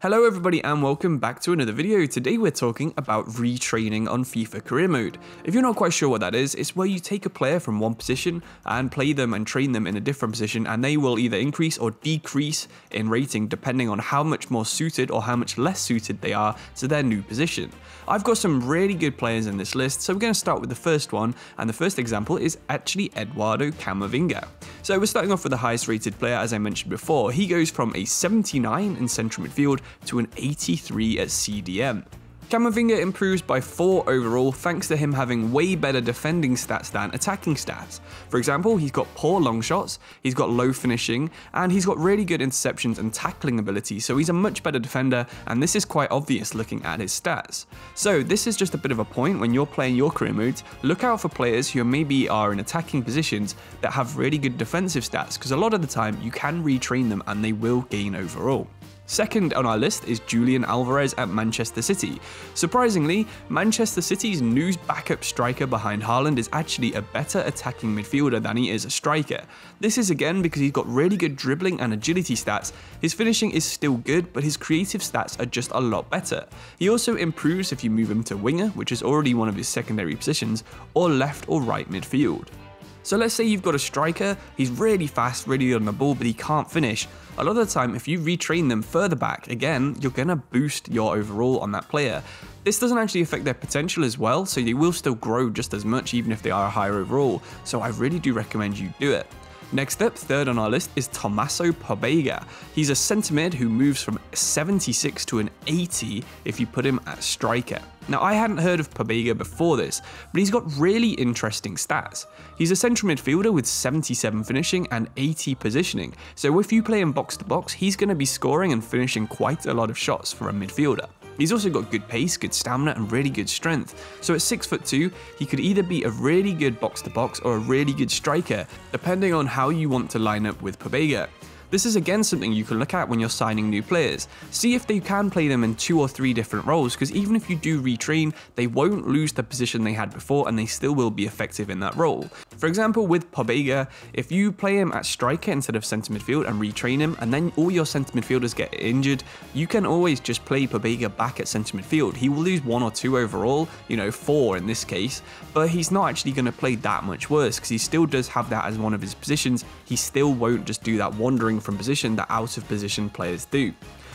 Hello everybody and welcome back to another video. Today we're talking about retraining on FIFA career mode. If you're not quite sure what that is, it's where you take a player from one position and play them and train them in a different position, and they will either increase or decrease in rating depending on how much more suited or how much less suited they are to their new position. I've got some really good players in this list, so we're going to start with the first one, and the first example is actually Eduardo Camavinga. So we're starting off with the highest rated player, as I mentioned before. He goes from a 79 in central midfield to an 83 at CDM. Camavinga improves by 4 overall thanks to him having way better defending stats than attacking stats. For example, he's got poor long shots, he's got low finishing, and he's got really good interceptions and tackling ability, so he's a much better defender, and this is quite obvious looking at his stats. So this is just a bit of a point when you're playing your career modes. Look out for players who maybe are in attacking positions that have really good defensive stats, because a lot of the time you can retrain them and they will gain overall. Second on our list is Julian Alvarez at Manchester City. Surprisingly, Manchester City's new backup striker behind Haaland is actually a better attacking midfielder than he is a striker. This is again because he's got really good dribbling and agility stats. His finishing is still good, but his creative stats are just a lot better. He also improves if you move him to winger, which is already one of his secondary positions, or left or right midfield. So let's say you've got a striker, he's really fast, really good on the ball, but he can't finish. A lot of the time, if you retrain them further back, again, you're going to boost your overall on that player. This doesn't actually affect their potential as well, so they will still grow just as much even if they are higher overall, so I really do recommend you do it. Next up, third on our list is Tommaso Pobega. He's a centre mid who moves from 76 to an 80 if you put him at striker. Now, I hadn't heard of Pobega before this, but he's got really interesting stats. He's a central midfielder with 77 finishing and 80 positioning, so if you play him box to box, he's going to be scoring and finishing quite a lot of shots for a midfielder. He's also got good pace, good stamina, and really good strength. So at 6'2", he could either be a really good box-to-box or a really good striker, depending on how you want to line up with Pobega. This is again something you can look at when you're signing new players. See if they can play them in 2 or 3 different roles, because even if you do retrain, they won't lose the position they had before and they still will be effective in that role. For example, with Pobega, if you play him at striker instead of centre midfield and retrain him, and then all your centre midfielders get injured, you can always just play Pobega back at centre midfield. He will lose 1 or 2 overall, 4 in this case, but he's not actually going to play that much worse because he still does have that as one of his positions. He still won't just do that wandering from position that out of position players do.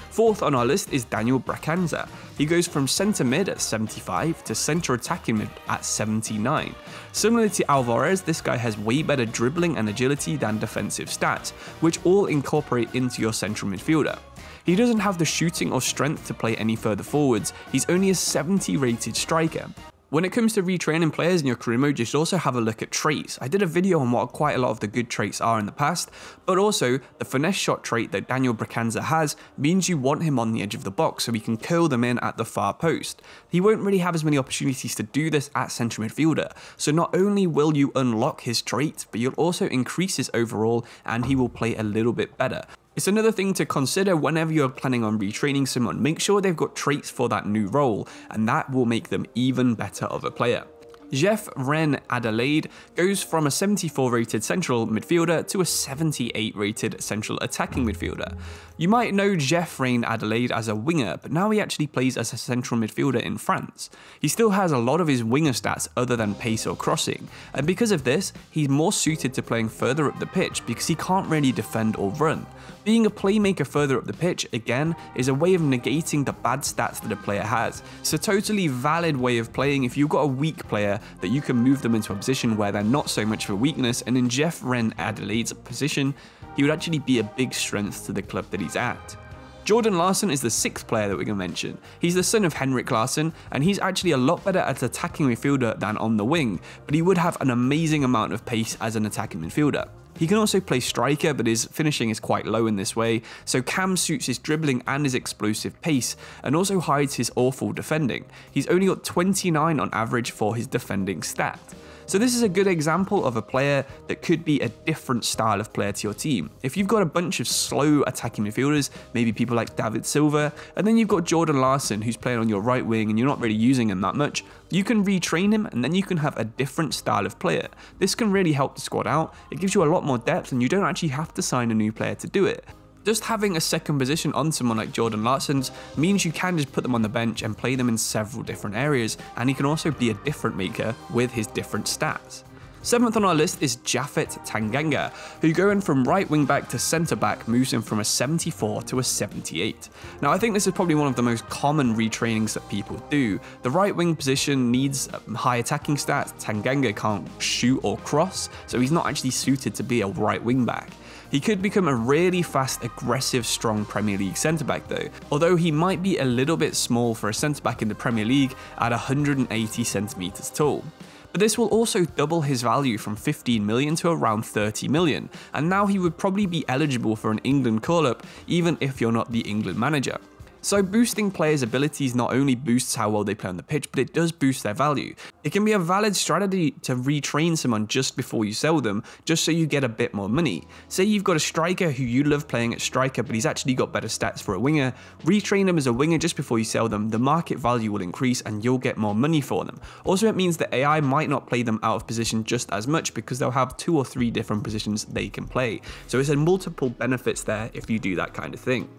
Fourth on our list is Daniel Braganza. He goes from centre mid at 75 to centre attacking mid at 79. Similar to Alvarez, this guy has way better dribbling and agility than defensive stats, which all incorporate into your central midfielder. He doesn't have the shooting or strength to play any further forwards. He's only a 70 rated striker. When it comes to retraining players in your career mode, you should also have a look at traits. I did a video on what quite a lot of the good traits are in the past, but also the finesse shot trait that Daniel Braganza has means you want him on the edge of the box so he can curl them in at the far post. He won't really have as many opportunities to do this at central midfielder, so not only will you unlock his trait, but you'll also increase his overall and he will play a little bit better. It's another thing to consider whenever you're planning on retraining someone. Make sure they've got traits for that new role, and that will make them even better of a player. Retrain Adelaide goes from a 74 rated central midfielder to a 78 rated central attacking midfielder. You might know Retrain Adelaide as a winger, but now he actually plays as a central midfielder in France. He still has a lot of his winger stats other than pace or crossing, and because of this, he's more suited to playing further up the pitch because he can't really defend or run. Being a playmaker further up the pitch, again, is a way of negating the bad stats that a player has. It's a totally valid way of playing if you've got a weak player that you can move them into a position where they're not so much of a weakness, and in Retrain Adelaide's position, he would actually be a big strength to the club that he's at. Jordan Larsson is the 6th player that we're going to mention. He's the son of Henrik Larsson, and he's actually a lot better at attacking midfielder than on the wing, but he would have an amazing amount of pace as an attacking midfielder. He can also play striker, but his finishing is quite low in this way, so Cam suits his dribbling and his explosive pace, and also hides his awful defending. He's only got 29 on average for his defending stat. So this is a good example of a player that could be a different style of player to your team. If you've got a bunch of slow attacking midfielders, maybe people like David Silva, and then you've got Jordan Larsson who's playing on your right wing and you're not really using him that much, you can retrain him and then you can have a different style of player. This can really help the squad out. It gives you a lot more depth and you don't actually have to sign a new player to do it. Just having a second position on someone like Jordan Larsson's means you can just put them on the bench and play them in several different areas, and he can also be a difference maker with his different stats. 7th on our list is Japhet Tanganga, who going from right wing back to centre back moves him from a 74 to a 78. Now I think this is probably one of the most common retrainings that people do. The right wing position needs high attacking stats. Tanganga can't shoot or cross, so he's not actually suited to be a right wing back. He could become a really fast, aggressive, strong Premier League centre-back though, although he might be a little bit small for a centre-back in the Premier League at 180 centimetres tall. But this will also double his value from 15 million to around 30 million, and now he would probably be eligible for an England call-up even if you're not the England manager. So boosting players' abilities not only boosts how well they play on the pitch, but it does boost their value. It can be a valid strategy to retrain someone just before you sell them, just so you get a bit more money. Say you've got a striker who you love playing at striker, but he's actually got better stats for a winger. Retrain them as a winger just before you sell them, the market value will increase and you'll get more money for them. Also, it means that AI might not play them out of position just as much because they'll have 2 or 3 different positions they can play. So it's a multiple benefits there if you do that kind of thing.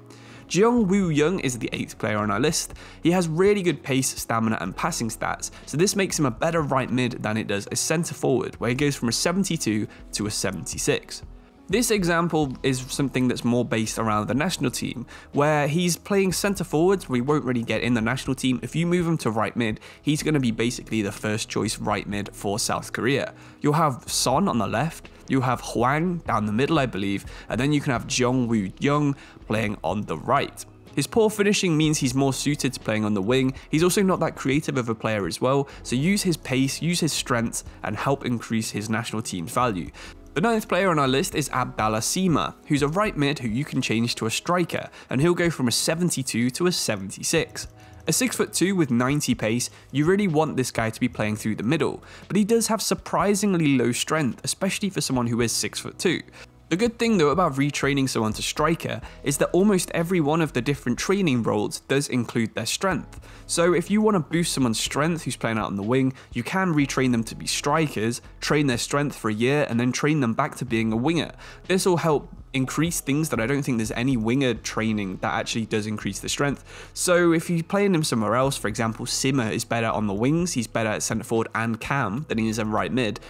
Jeong-Woo Young is the 8th player on our list. He has really good pace, stamina and passing stats, so this makes him a better right mid than it does a centre forward, where he goes from a 72 to a 76. This example is something that's more based around the national team, where he's playing centre forwards, we won't really get in the national team. If you move him to right mid, he's going to be basically the first choice right mid for South Korea. You'll have Son on the left, you have Hwang down the middle I believe, and then you can have Jeong-Woo Young playing on the right. His poor finishing means he's more suited to playing on the wing. He's also not that creative of a player as well, so use his pace, use his strengths, and help increase his national team's value. The 9th player on our list is Abdallah Sima, who's a right mid who you can change to a striker, and he'll go from a 72 to a 76. A 6'2" with 90 pace, you really want this guy to be playing through the middle, but he does have surprisingly low strength, especially for someone who is 6'2". The good thing though about retraining someone to striker is that almost every one of the different training roles does include their strength. So if you want to boost someone's strength who's playing out on the wing, you can retrain them to be strikers, train their strength for a year and then train them back to being a winger. This will help increase things that I don't think there's any winger training that actually does increase the strength. So if you're playing him somewhere else, for example, Simmer is better on the wings, he's better at centre forward and cam than he is in right mid,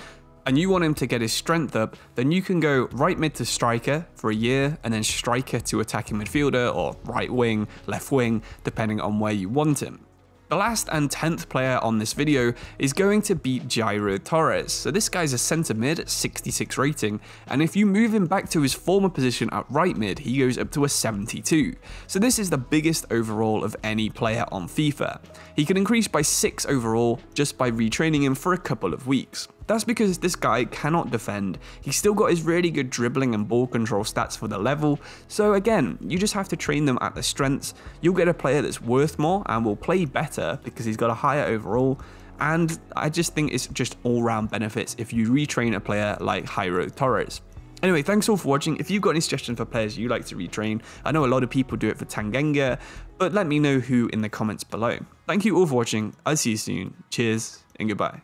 and you want him to get his strength up, then you can go right mid to striker for a year and then striker to attacking midfielder or right wing, left wing, depending on where you want him. The last and 10th player on this video is going to be Jairo Torres. So this guy's a centre mid at 66 rating, and if you move him back to his former position at right mid, he goes up to a 72. So this is the biggest overall of any player on FIFA. He can increase by 6 overall just by retraining him for a couple of weeks. That's because this guy cannot defend, he's still got his really good dribbling and ball control stats for the level, so again, you just have to train them at their strengths. You'll get a player that's worth more and will play better because he's got a higher overall, and I just think it's just all-round benefits if you retrain a player like Jairo Torres. Anyway, thanks all for watching. If you've got any suggestions for players you like to retrain, I know a lot of people do it for Tanganga, but let me know who in the comments below. Thank you all for watching, I'll see you soon, cheers and goodbye.